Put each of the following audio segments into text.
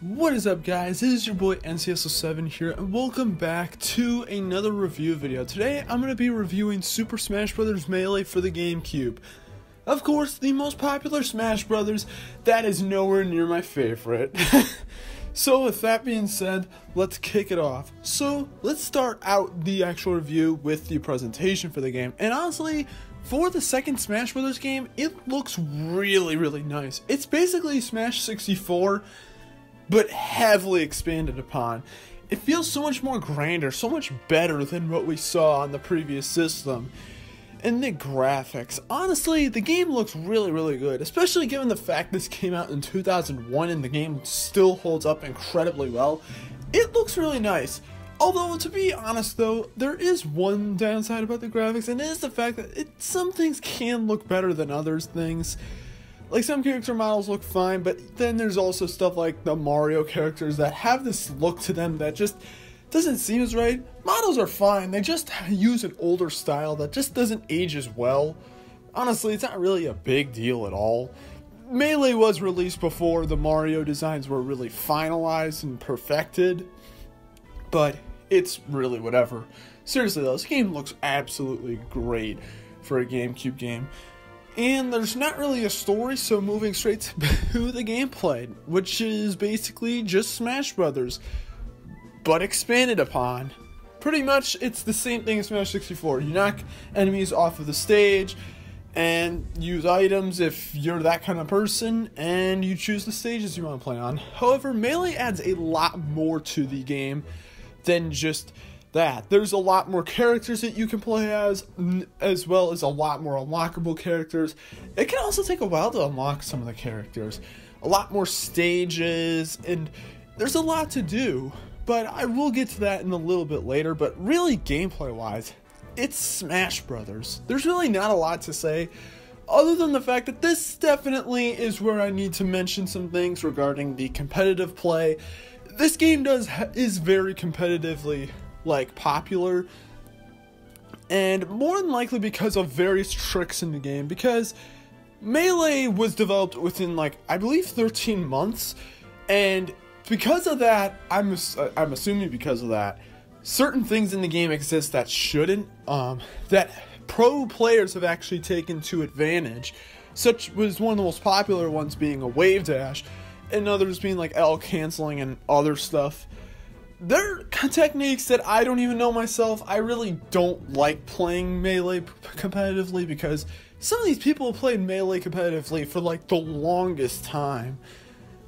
What is up, guys? It is your boy NCSO7 here, and welcome back to another review video. Today I'm going to be reviewing Super Smash Bros. Melee for the GameCube. Of course, the most popular Smash Bros. That is nowhere near my favorite. So with that being said, let's kick it off. So let's start out the actual review with the presentation for the game. And honestly, for the second Smash Bros. Game, it looks really nice. It's basically Smash 64, but heavily expanded upon. It feels so much more grander, so much better than what we saw on the previous system. And the graphics, honestly, the game looks really good, especially given the fact this came out in 2001 and the game still holds up incredibly well. It looks really nice. Although, to be honest though, there is one downside about the graphics, and it is the fact that some things can look better than other things. Like, some character models look fine, but then there's also stuff like the Mario characters that have this look to them that just doesn't seem as right. Models are fine, they just use an older style that just doesn't age as well. Honestly, it's not really a big deal at all. Melee was released before the Mario designs were really finalized and perfected, but it's really whatever. Seriously though, this game looks absolutely great for a GameCube game. And there's not really a story, so moving straight to the gameplay, which is basically just Smash Brothers, but expanded upon. Pretty much, it's the same thing as Smash 64. You knock enemies off of the stage, and use items if you're that kind of person, and you choose the stages you want to play on. However, Melee adds a lot more to the game than just that. There's a lot more characters that you can play as well as a lot more unlockable characters. It can also take a while to unlock some of the characters. A lot more stages, and there's a lot to do. But I will get to that in a little bit later. But really, gameplay-wise, it's Smash Brothers. There's really not a lot to say, other than the fact that this definitely is where I need to mention some things regarding the competitive play. This game is very competitively popular, and more than likely because of various tricks in the game, because Melee was developed within I believe 13 months, and because of that, I'm assuming because of that, certain things in the game exist that shouldn't, that pro players have actually taken to advantage. Such was one of the most popular ones being a wave dash, and others being L canceling and other stuff. There are techniques that I don't even know myself. I really don't like playing Melee competitively because some of these people have played Melee competitively for the longest time.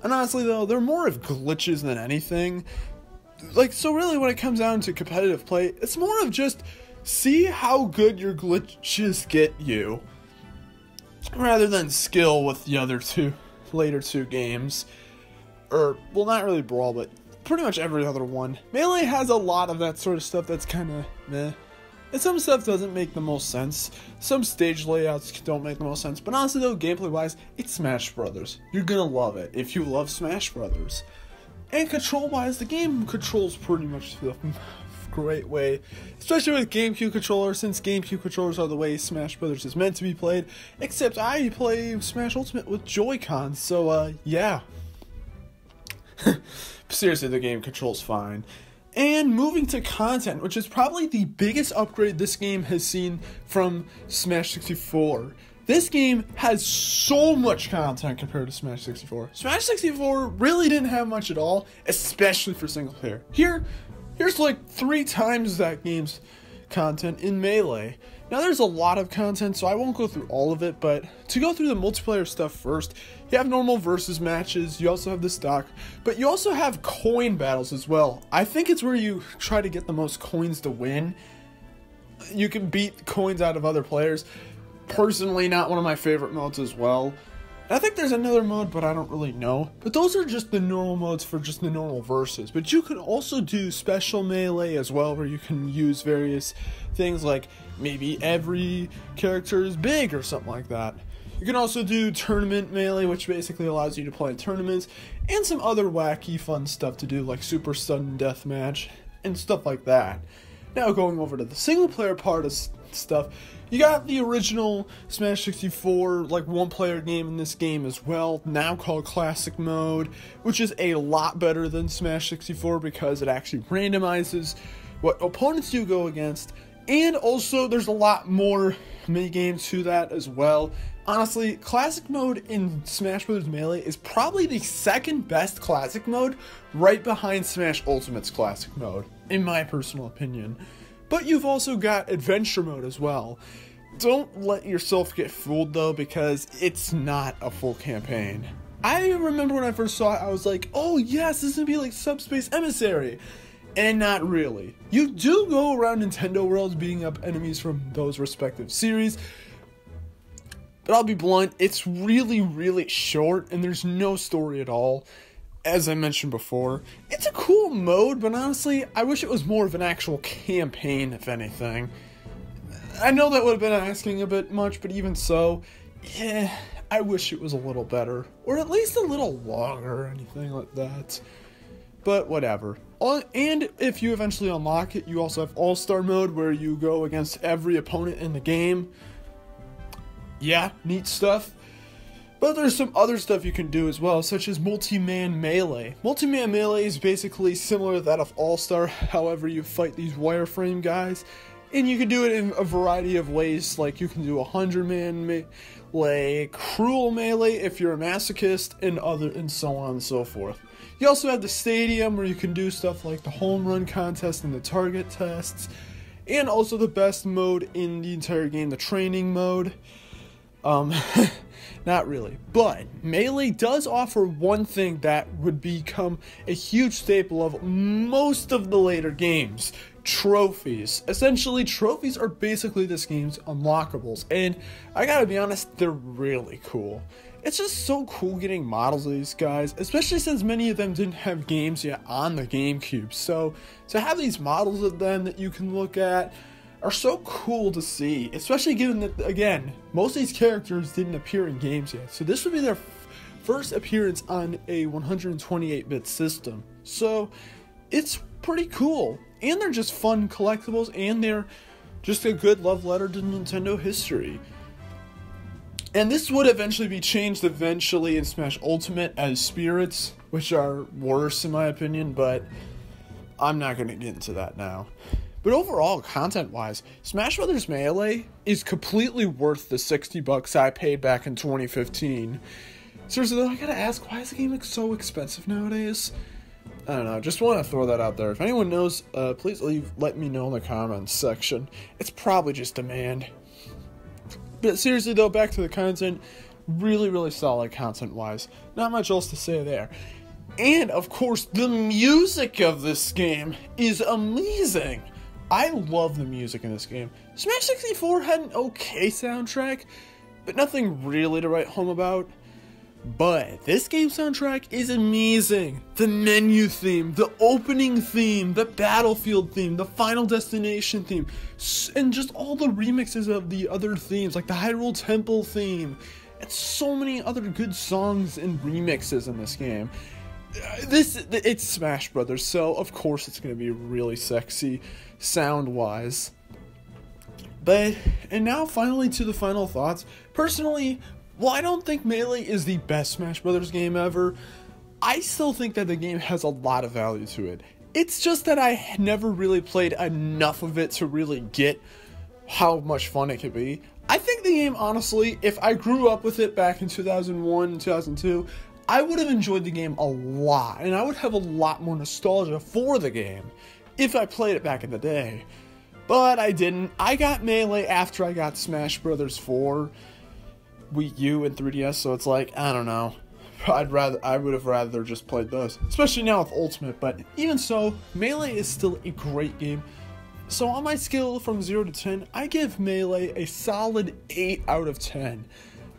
And honestly though, they're more of glitches than anything. So really when it comes down to competitive play, it's more of just see how good your glitches get you, rather than skill with the other later two games. Or, well, not really Brawl, but pretty much every other one. Melee has a lot of that sort of stuff that's kind of meh. And some stuff doesn't make the most sense. Some stage layouts don't make the most sense. But honestly though, gameplay-wise, it's Smash Brothers. You're gonna love it if you love Smash Brothers. And control-wise, the game controls pretty much the great way. Especially with GameCube controllers, since GameCube controllers are the way Smash Brothers is meant to be played. Except I play Smash Ultimate with Joy-Cons, so yeah. Seriously, the game controls fine. And moving to content, which is probably the biggest upgrade this game has seen from Smash 64. This game has so much content compared to Smash 64. Smash 64 really didn't have much at all, especially for single player. Here's 3 times that game's content in Melee. Now there's a lot of content, so I won't go through all of it, but to go through the multiplayer stuff first, you have normal versus matches, you also have the stock, but you also have coin battles as well. I think it's where you try to get the most coins to win. You can beat coins out of other players. Personally, not one of my favorite modes as well. I think there's another mode, but I don't really know. But those are just the normal modes for just the normal verses. But you can also do special Melee as well, where you can use various things like maybe every character is big or something like that. You can also do tournament Melee, which basically allows you to play in tournaments, and some other wacky fun stuff to do like Super Sudden Deathmatch and stuff like that. Now going over to the single player part of stuff. You got the original Smash 64, like, one-player game in this game as well, now called Classic Mode, which is a lot better than Smash 64 because it actually randomizes what opponents you go against, and also there's a lot more minigames to that as well. Honestly, Classic Mode in Smash Bros. Melee is probably the second best Classic Mode, right behind Smash Ultimate's Classic Mode, in my personal opinion. But you've also got Adventure Mode as well. Don't let yourself get fooled though, because it's not a full campaign. I remember when I first saw it, I was like, oh yes, this is gonna be like Subspace Emissary. And not really. You do go around Nintendo World beating up enemies from those respective series, but I'll be blunt, it's really, really short, and there's no story at all. As I mentioned before, it's a cool mode, but honestly, I wish it was more of an actual campaign, if anything. I know that would have been asking a bit much, but even so, yeah, I wish it was a little better. Or at least a little longer, or anything like that. But whatever. And if you eventually unlock it, you also have All-Star Mode, where you go against every opponent in the game. Yeah, neat stuff. But there's some other stuff you can do as well, such as Multi-Man Melee. Multi-Man Melee is basically similar to that of All-Star, however you fight these wireframe guys. And you can do it in a variety of ways, like you can do 100-man melee, cruel melee if you're a masochist, and so on and so forth. You also have the stadium, where you can do stuff like the home run contest and the target tests. And also the best mode in the entire game, the training mode. Not really, but Melee does offer one thing that would become a huge staple of most of the later games: trophies. Essentially, trophies are basically this game's unlockables, and I gotta be honest, they're really cool. It's just so cool getting models of these guys, especially since many of them didn't have games yet on the GameCube, so to have these models of them that you can look at are so cool to see, especially given that, again, most of these characters didn't appear in games yet, so this would be their first appearance on a 128-bit system, so it's pretty cool, and they're just fun collectibles, and they're just a good love letter to Nintendo history. And this would eventually be changed in Smash Ultimate as spirits, which are worse in my opinion, but I'm not going to get into that now. But overall, content-wise, Smash Bros. Melee is completely worth the $60 I paid back in 2015. Seriously though, I gotta ask, why is the game so expensive nowadays? I don't know, just want to throw that out there. If anyone knows, please let me know in the comments section. It's probably just demand. But seriously though, back to the content, really, really solid content-wise. Not much else to say there. And, of course, the music of this game is amazing. I love the music in this game. Smash 64 had an okay soundtrack, but nothing really to write home about. But this game soundtrack is amazing. The menu theme, the opening theme, the battlefield theme, the Final Destination theme, and just all the remixes of the other themes, like the Hyrule Temple theme, and so many other good songs and remixes in this game. It's Smash Brothers, so of course it's going to be really sexy sound-wise. And now finally to the final thoughts. Personally, while I don't think Melee is the best Smash Brothers game ever, I still think that the game has a lot of value to it. It's just that I never really played enough of it to really get how much fun it could be. I think the game, honestly, if I grew up with it back in 2001 and 2002, I would have enjoyed the game a lot, and I would have a lot more nostalgia for the game if I played it back in the day. But I didn't. I got Melee after I got Smash Bros. 4, Wii U, and 3DS, so it's like, I don't know. I would have rather just played those, especially now with Ultimate, but even so, Melee is still a great game. So on my scale from 0 to 10, I give Melee a solid 8 out of 10.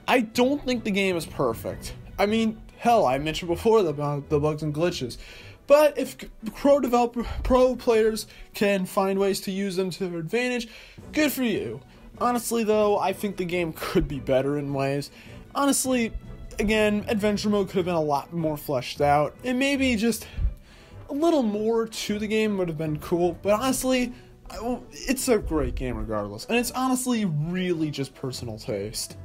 I don't think the game is perfect. I mean, hell, I mentioned before about the bugs and glitches. But if pro players can find ways to use them to their advantage, good for you. Honestly though, I think the game could be better in ways. Honestly, again, Adventure Mode could have been a lot more fleshed out, and maybe just a little more to the game would have been cool. But honestly, it's a great game regardless, and it's honestly really just personal taste.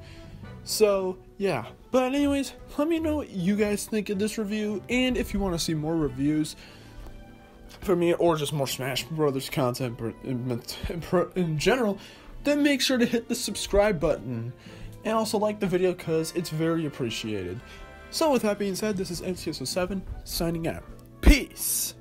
So, yeah. But anyways, let me know what you guys think of this review, and if you want to see more reviews from me, or just more Smash Brothers content in general, then make sure to hit the subscribe button, and also like the video because it's very appreciated. So with that being said, this is NCSO7 signing out. Peace!